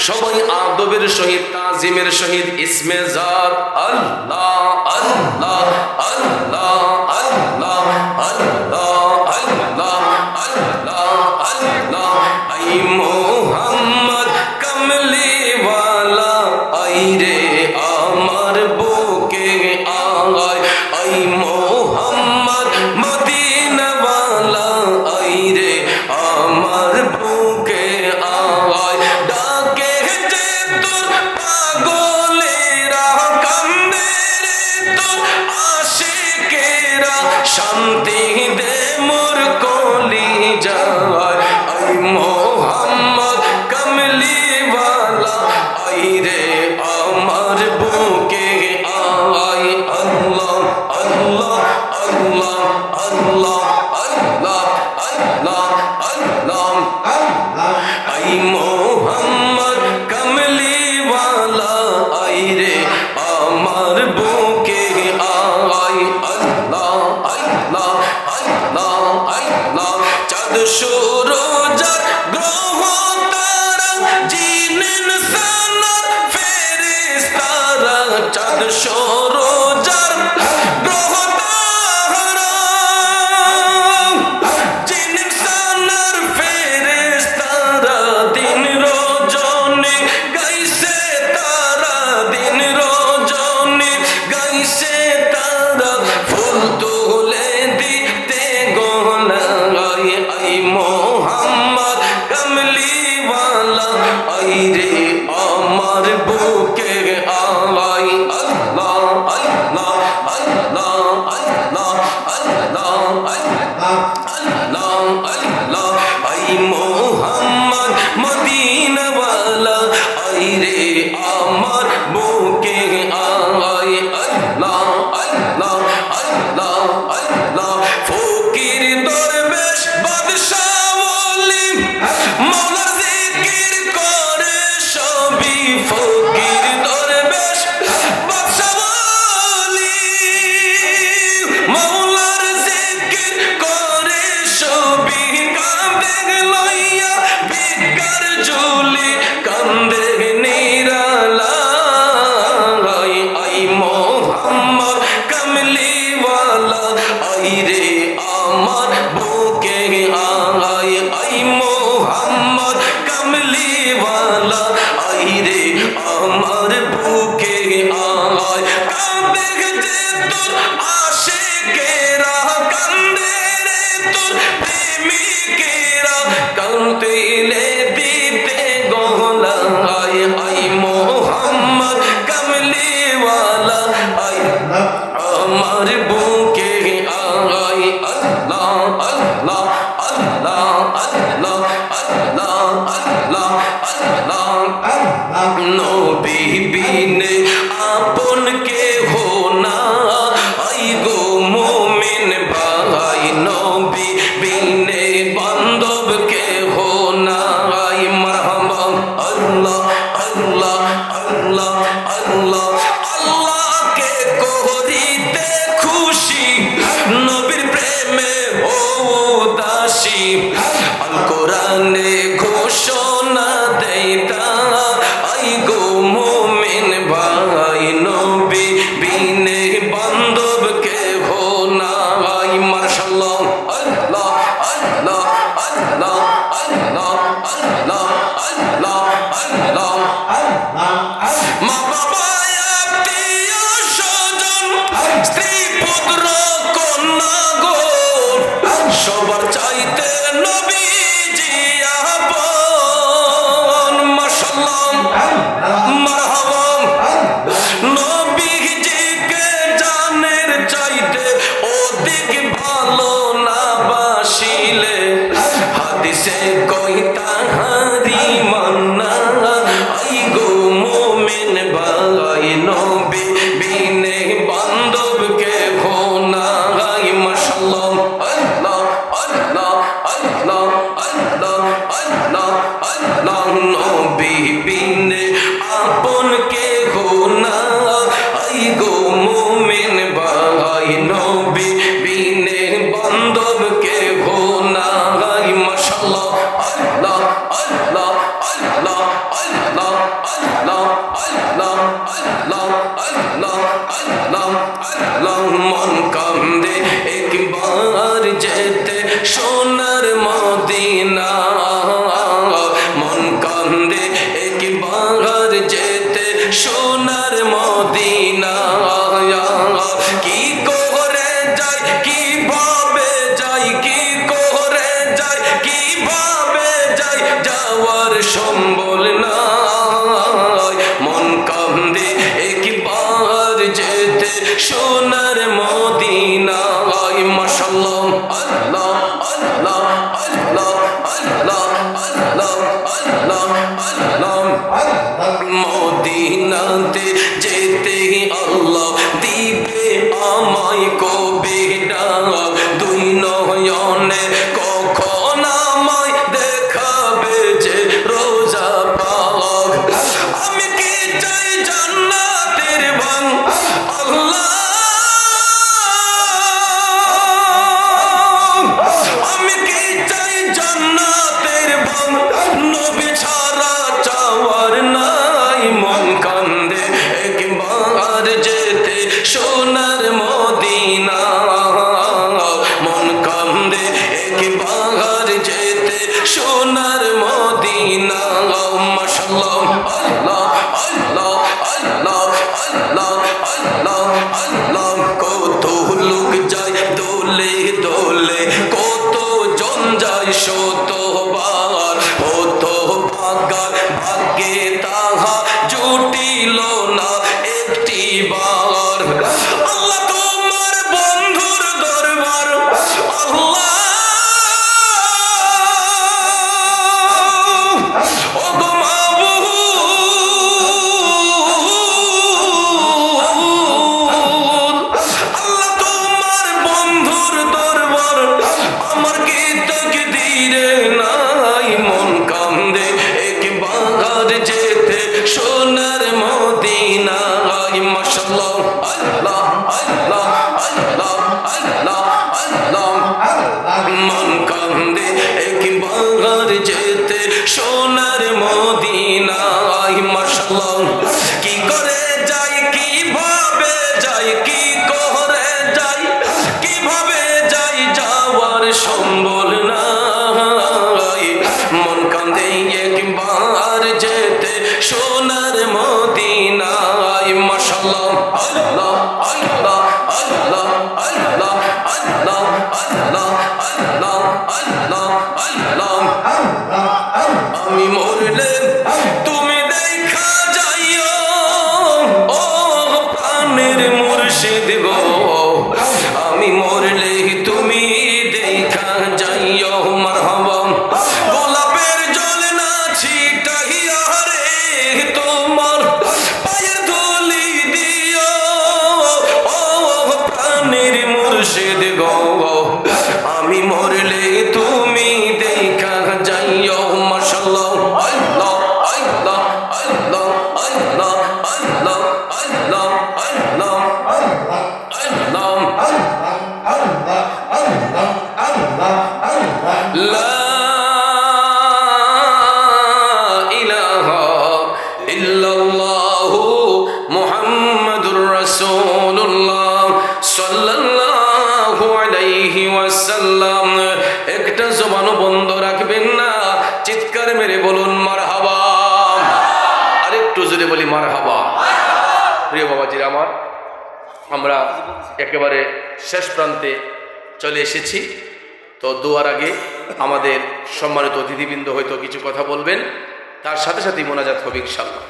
সবাই আদবের সহিত তাজিমের সহিত ইসমে জাত আল্লাহ আল্লাহ আল্লাহ আল্লাহ আল্লাহ আল্লাহ আল্লাহ আল্লাহ আই মোহাম্মদ কমলি ওয়ালা আই রে আমার বুকে আয় আই মোহাম্মদ মদিনা ওয়ালা আই রে আমার বুকে আয় ডাকে যে তোর পাগলেরা কান্দে রে তোর আশিকেরা শান্তি দে মোর কলি যায় আই মোহাম্মদ কমলি ওয়ালা আই রে আমার বুকে আয় আল্লাহ আল্লাহ আল্লাহ আল্লাহ আল্লাহ আল্লাহ আল্লাহ আল্লাহ আই মোহাম্মদ কমলি ওয়ালা আই রে আমার বুকে আয় আল্লাহ আল্লাহ আল্লাহ আল্লাহ চাঁদ সূরজ গ্রহ তারা জিন ইনসান ফেরেশতারা চাঁদ সূরজ গ্রহ তারা জিন ইনসান ফেরেশতারা দিন রজনী গাইছে তারা দিন রজনী গাইছে তারা ফুল তুলে দিতে গোলায় আই মোহাম্মদ কমলি ওয়ালা আই রে আমার বুকে আয় আল্লাহ আল্লাহ আল্লাহ আল্লাহ আল্লাহ আল্লাহ আল্লাহ আল্লাহ আই মোহাম্মদ মদিনা ওয়ালা আই রে আমার বুকে আয় আল্লাহ আল্লাহ আল্লাহ আল্লাহ ফকির দরবেশ বাদশা ওলি মওলা জিকির করে সবই ফকির দরবেশ বাদশা ওলি মওলার জিকির করে সবই কাঁদে লইয়া ভিক্ষার ঝুলি কান্দে নিরালা আই মোহাম্মদ কমলি ওয়ালা আই রে আমার বুকে আয় আই মোহাম্মদ কমলি ওয়ালা আই রে আমার বুকে আয় কাঁদে যে তোর আশিকেরা কান্দে রে তোর প্রেমিকেরা কান্দিলে দিতে গোলায় আই মোহাম্মদ কমলি ওয়ালা আই আমার বুকে আয় আল্লাহ আল্লাহ আল্লাহ আল্লাহ আল্লাহ আল্লাহ আল্লাহ আল্লাহ নবী বিনে আপন কেহ না আই গো মুমিন ভাই নবী বিনে বান্ধব কেহ না আই মারহাবা আল্লাহ আল্লাহ আল্লাহ আল্লাহ আল্লাহকে করিতে খুশি নবীর প্রেমে ও দাসী আল কোরআনে ঘোষণা দেইতা আই গো মুমিন মদিনাতে যেতে আল্লাহ দিবে আমায় কবে ডাক দুই নয়নে কখন আমায় দেখাবে যে রোজা পাক আমি কি চাই জান্নাতের বাং আল্লাহ আমি কি চাই জান্নাতের বাং নবী ছাড়া চাওয়ার নাই মন কান্দে একবার যেতে সোনার মদিনা মন কান্দে একবার যেতে সোনার মদিনা মাশাআল্লাহ আল্লাহ আল্লাহ আল্লাহ আল্লাহ আল্লাহ আল্লাহ কত লোক যায় দোলে দোলে কত জন যায় শতবার হত ভাগার ভাগ্যে তাহা জুটিল না একটি বার আল্লাহ তোমার বন্ধুর দরবার আল্লাহ ও গো মাবুদ আল্লাহ তোমার বন্ধুর দরবার আমার কি তাকদীরে নাই মন কান্দে একবার যেতে সোনার মদিনা মাশাআল্লাহ আল্লাহ আল্লাহ আল্লাহ আল্লাহ আল্লাহ মন কান্দে একবার যেতে সোনার মদিনা মাশাআল্লাহ কি করে যাই কিভাবে যাই কি করে যাই কিভাবে যাই যাওয়ার সম্বল নাই মন কান্দে একবার যেতে সোনার মদিনা মাশাআল্লাহ আল্লাহ আল্লাহ আল্লাহ আল্লাহ আল্লাহ আল্লাহ আল্লাহ আল্লাহ আল্লাহ আমি মরলে তুমি দেখা যাইও ও প্রাণের মুর্শিদ গো আমি মরলে তুমি দেখা যাইও মারহাবা গোলাপের জল না ছিটাইয়া রে তোমার পায়ের ধুলি দিও ও প্রাণের মুর্শিদ গো আমি মরলে তুমি দেখা যাইও মাশাআল্লাহ আল্লাহ আল্লাহ আল্লাহ আল্লাহ আল্লাহ আল্লাহ আল্লাহ আল্লাহ লা ইলাহা ইল্লাল্লাহু মুহাম্মাদুর রাসূলুল্লাহ সাল্লাল্লাহু আলাইহি ওয়াসাল্লাম একটা জবানও বন্ধ রাখবেন না চিৎকার মেরে বলুন মারহাবা আরেকটু জোরে বলি মারহাবা প্রিয় বাবাজিরা আমার আমরা একেবারে শেষ প্রান্তে চলে এসেছি তো দোয়ার আগে আমাদের সম্মানিত অতিথিবৃন্দ হয়তো কিছু কথা বলবেন তার সাথে সাথেই মোনাজাত হবে ইনশাআল্লাহ।